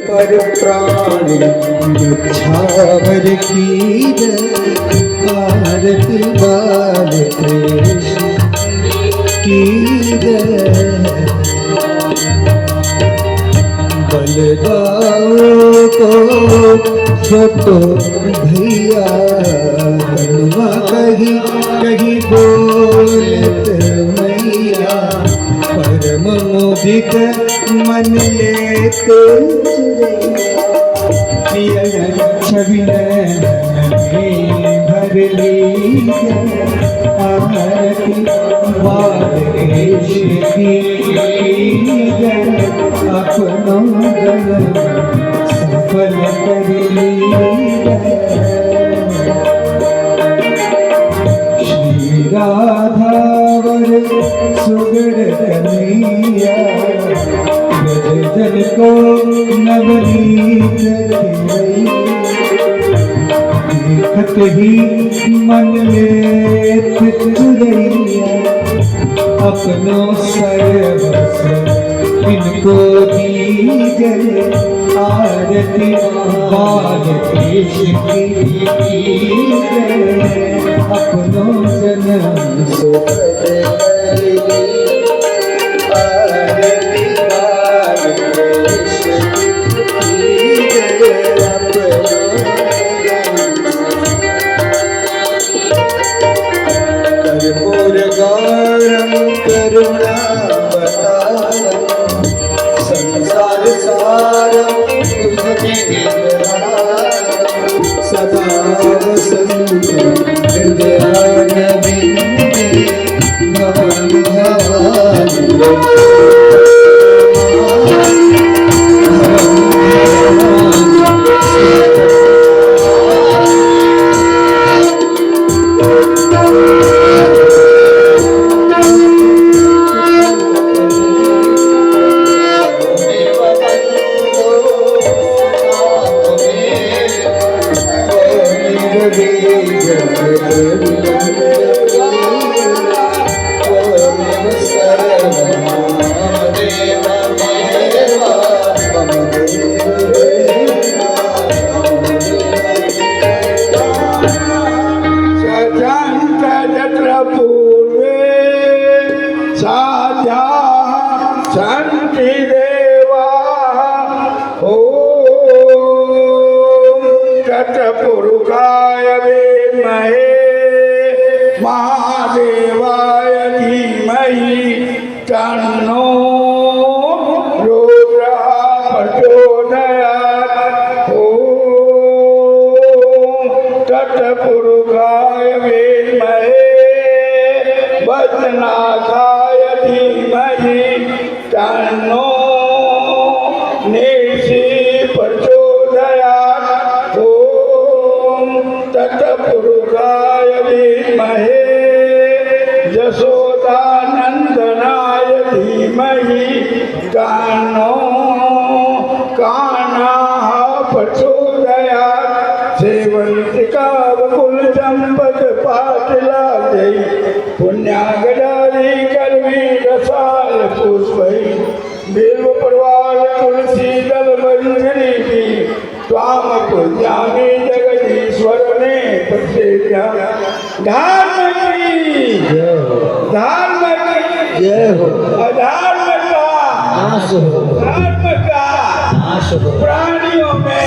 पर प्राण न्योछावर कीर आरती बाल कृष्ण कीर बलदाओ को छोटो भैया हनुमा कहीं कहीं बोलत मैया परम मोदित मन लेते छवि भर ली आरती बालेश की अपनों सफल कर ली श्री राधावर सुगड़ कन्हैया जन को नवनीत देखत ही मन लेत चुरैया अपनों सर्वस्व इनको दीजे आरती बाल कृष्ण की अपनों जन्म सुखद आरती बाल कृष्ण की कर्पूर गौरम करुणा संसार सारम सदा वसंत हृदयारविंदे भवं भवानी पुरुषाय विद्महे महादेवाय धीमहि तन्नो रुद्रः प्रचोदयात्। ॐ तत्पुरुषाय विद्महे वज्रनाथाय धीमहि तन्नो प्रचोदयात्। तत्पुरुषाय विद्महे यशोदानंदनाय धीमहि तन्नो कान्हा प्रचोदयात्। सेवन्तिका वकुल चंपक पाटलादै पुण्यागदारी कलवी रसाल पुष्पै बिल्व प्रवाल तुलसी दल मंजरी स्वाम पुण्यामी जगदीश्वर ने प्रत्येक धर्म की धर्म की जय हो अधर्म का नाश हो धर्म का नाश हो प्राणियों में